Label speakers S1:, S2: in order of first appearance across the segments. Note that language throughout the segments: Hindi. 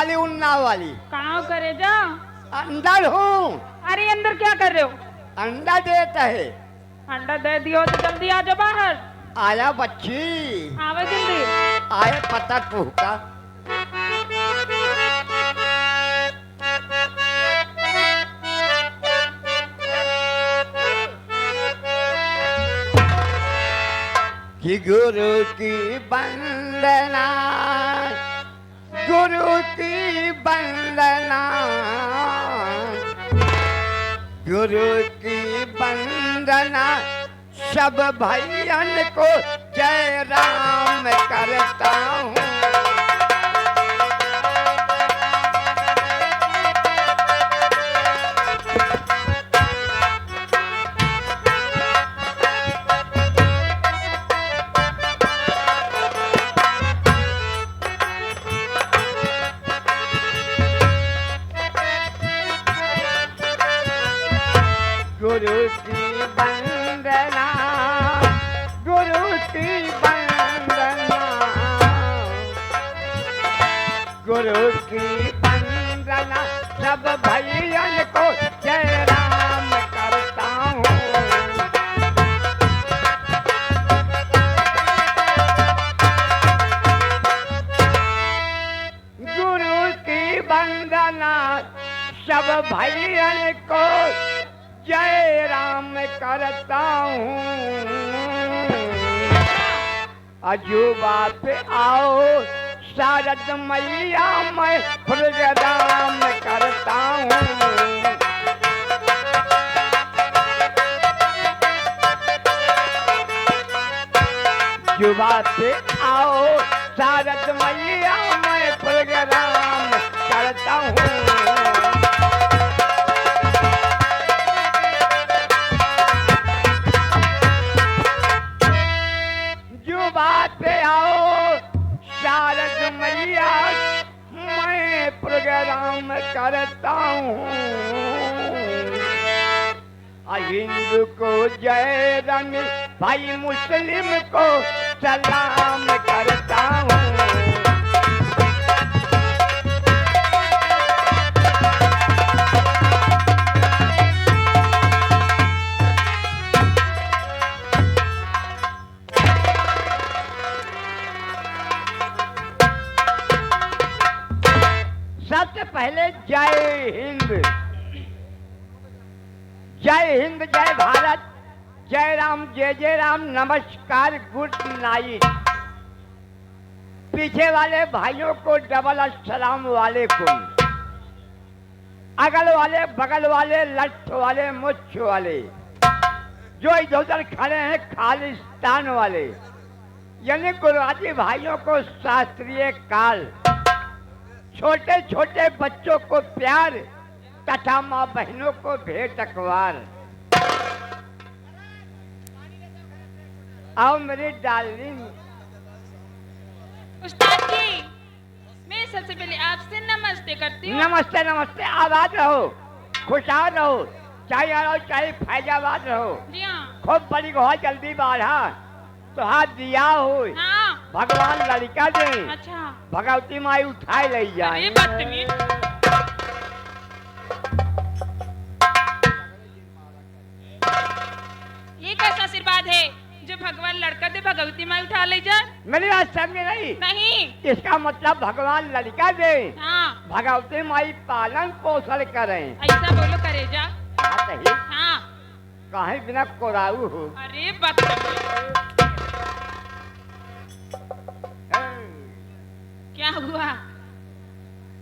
S1: वाली उन्नाव वाली।
S2: कहाँ करे जा?
S1: अंदर हूँ।
S2: अरे अंदर क्या कर रहे हो?
S1: अंडा देता है।
S2: अंडा दे दियो तो जल्दी आ जाओ बाहर।
S1: आया बच्ची।
S2: आवे जल्दी।
S1: आए पता टूका। कि गुरु की वंदना, गुरु की वंदना, गुरु की वंदना, सब भैयन को जय राम करता हूँ। गुरु की वंदना, गुरु की वंदना, गुरु की वंदना, सब भैयन को जय राम करता हूँ। गुरु की वंदना, सब भैयन को जय राम करता हूँ। अजूबा पे आओ शारद मैया, मैं प्रोग्राम करता हूँ। जुबा पे आओ शारद मैया, मैं प्रोग्राम करता हूँ। पे आओ शारद मैया, मैं प्रोग्राम करता हूँ। हिंदू को जय रंग, भाई मुस्लिम को सलाम करता हूँ। सबसे पहले जय हिंद, जय हिंद, जय भारत, जय राम, जय राम, नमस्कार, गुड नाइट। पीछे वाले भाइयों को डबल अस्सलाम वालेकुम। अगल वाले, बगल वाले, लठ वाले, मुच्छ वाले, जो इधर उधर खड़े हैं खालिस्तान वाले, यानी गुजराती भाइयों को शास्त्रीय काल, छोटे छोटे बच्चों को प्यार तथा माँ बहनों को भेंट अखबार। आओ मेरी डार्लिंग।
S2: उस्ताद जी, मैं सबसे पहले आपसे नमस्ते करती हूँ।
S1: नमस्ते नमस्ते, आबाद रहो, खुशहाल रहो, चाहे रहो चाहे फैजाबाद रहो।
S2: जी हाँ।
S1: खूब बड़ी हो, जल्दी बाढ़ा तो हाथ दिया हो।
S2: हाँ।
S1: भगवान लड़का दे।
S2: अच्छा।
S1: भगवती माई उठाए ले जाए।
S2: ये बदतमीज। ये कैसा आशीर्वाद है जो भगवान लड़का दे भगवती माई उठा ले जाए?
S1: मेरी बात समझे नहीं?
S2: नहीं।
S1: इसका मतलब भगवान लड़का दे,
S2: हाँ।
S1: भगवती माई पालन पोषण करें।
S2: ऐसा बोलो करेजा।
S1: हाँ सही।
S2: हाँ।
S1: कहीं बिना कोराऊ हो।
S2: अरे बदतमीज। क्या हुआ?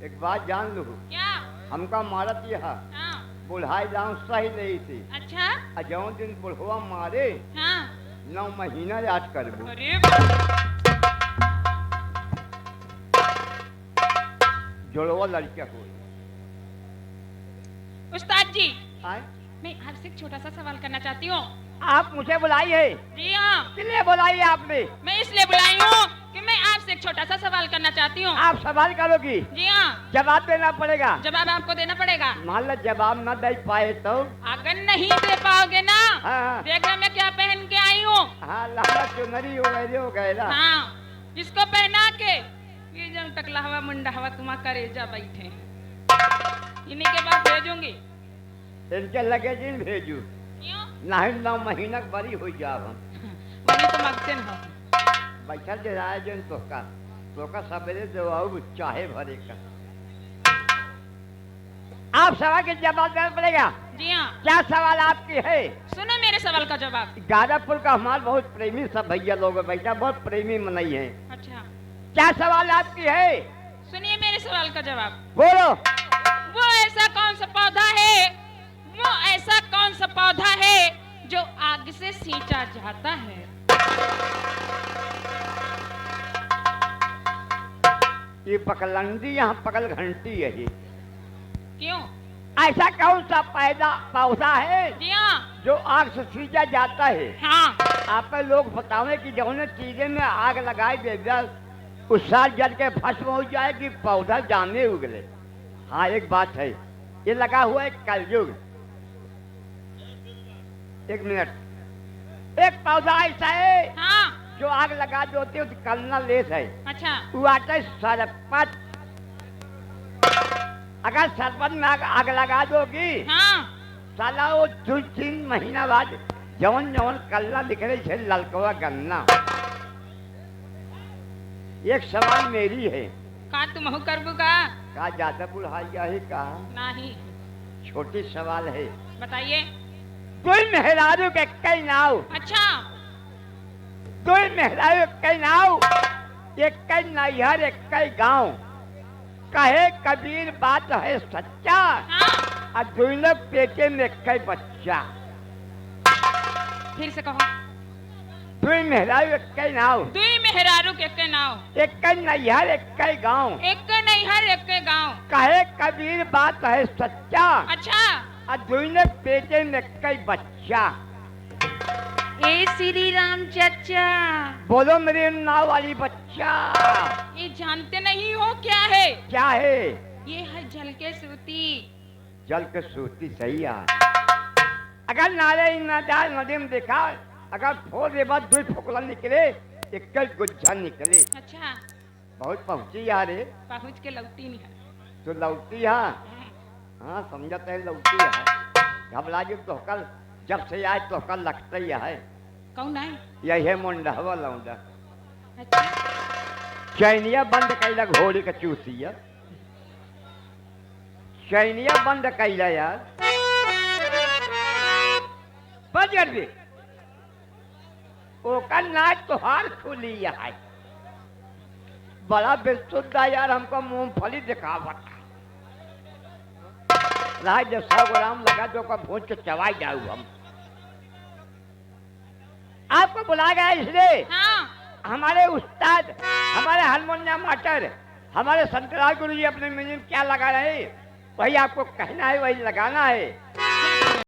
S1: एक बात जान लो।
S2: क्या?
S1: हमका मारत यह
S2: हाँ।
S1: बुढ़ाई जाऊं सही नहीं थी।
S2: अच्छा।
S1: जौन दिन बुढ़वा मारे
S2: हाँ।
S1: 9 महीना याद कर।
S2: अरे
S1: जोड़वा लड़का हो।
S2: उस्ताद जी,
S1: आए?
S2: मैं आपसे एक छोटा सा सवाल करना चाहती हूँ।
S1: आप मुझे बुलाई है?
S2: जी हाँ।
S1: किसने बुलाई आपने?
S2: मैं इसलिए बुलाई हूँ कि मैं आपसे एक छोटा सा सवाल करना चाहती हूँ।
S1: आप सवाल करोगी?
S2: जी हाँ।
S1: जवाब देना पड़ेगा।
S2: जवाब आपको देना पड़ेगा।
S1: मान लो जवाब न दे पाए तो?
S2: अगर नहीं दे पाओगे ना,
S1: हाँ।
S2: देखना मैं क्या पहन के आई हूँ।
S1: हाँ, लाला चुनरी हो गए ना।
S2: हाँ, इसको पहना के ये जो एकदम टकला हवा मुंडा हवा तुम्हारा करेजा बैठे हैं। इन्हीं के बाद भेजूंगी।
S1: इनके लगे जिन भेजू
S2: क्यों?
S1: नहीं 9 महीना बड़ी हो जाब हम
S2: वही तो मगते हो।
S1: बैठा दे रहा है जिन तोका सवेरे दो चाहे भरे का। आप सवाल के जवाब देना पड़ेगा।
S2: जी हाँ,
S1: क्या सवाल आपकी है?
S2: सुनो मेरे सवाल का जवाब।
S1: गादापुर का हमारे बहुत प्रेमी सब भैया लोग बैठा बहुत प्रेमी मनई है।
S2: अच्छा,
S1: क्या सवाल आपकी है?
S2: सुनिए मेरे सवाल का जवाब।
S1: बोलो।
S2: वो ऐसा कौन सा पौधा है, वो ऐसा कौन सा पौधा है जो आग से सींचा जाता है?
S1: ये पकलंडी यहाँ पकल घंटी है।
S2: क्यों?
S1: ऐसा कौन सा पौधा है
S2: जी हाँ।
S1: जो आग से सींचा जाता है?
S2: हाँ।
S1: आप लोग बताओ कि जौने चीजें में आग लगाई दे उस साल जल के भस्म हो जाएगी, पौधा जाने उगले। हाँ एक बात है, ये लगा हुआ है कलयुग। एक मिनट, एक पौधा ऐसा है
S2: हाँ।
S1: जो आग लगा दो होती है, कलना लेस है।
S2: अच्छा।
S1: वो आता है सरपत। अगर सरपत में आग लगा दोगी
S2: हाँ।
S1: साला वो 2-3 महीना बाद जवन जवन कल्ला निकले छे ललकवा गन्ना। एक सवाल मेरी है।
S2: का तुम हो करबू का?
S1: का ज्यादा बुढ़ाइया है का?
S2: नहीं।
S1: छोटी सवाल है।
S2: बताइए।
S1: दुई मेहरारू के कई नाव।
S2: अच्छा।
S1: दुई मेहरारू के कई नाव, एक कई नैहर एक कई गाँव। कहे कबीर बात है सच्चा,
S2: हाँ।
S1: और दोनों पेटे में कई बच्चा।
S2: फिर से कहो।
S1: दुई मेहरारू एक कई नाव,
S2: दुई मेहरारू के के नाव,
S1: एक कई नैहर एक कई गाँव।
S2: एक के नैहर एक के गाँव।
S1: कहे कबीर बात है सच्चा,
S2: अच्छा।
S1: और दोनों पेटे में कई बच्चा।
S2: ए श्री राम चाचा,
S1: बोलो मेरी नाव वाली बच्चा।
S2: ये जानते नहीं हो क्या है?
S1: क्या है?
S2: ये है जल के सूती।
S1: जल के सूती सही है। अगर नाले नदी में देखा, अगर फोड़ दे बाद 2 फोकला निकले, एक गुच्छा निकले।
S2: अच्छा।
S1: बहुत पहुंची यार।
S2: पहुँच के लौटी नहीं है।
S1: तो लौटी है। हाँ समझते हैं लौटी है। घबरा जो तो कल जब से आए तो कल लगता ही है।
S2: कौन है?
S1: यही है मुंडा हवा लौंडा।
S2: अच्छा।
S1: चैनिया बंद कैला घोड़ी का चूसिया। चैनिया बंद कैला यार। बजर भी ओका नाच तोहार खुली है। बड़ा बेसुदा यार, हमको मूंगफली दिखावत राज जब 100 ग्राम लगा तो का भूंज के चबाई जाऊ हम। आपको बुलाया गया इसलिए
S2: हाँ।
S1: हमारे उस्ताद, हमारे हारमोनियम मास्टर, हमारे संतराम गुरु जी अपने म्यूजिक क्या लगा रहे हैं वही आपको कहना है, वही लगाना है।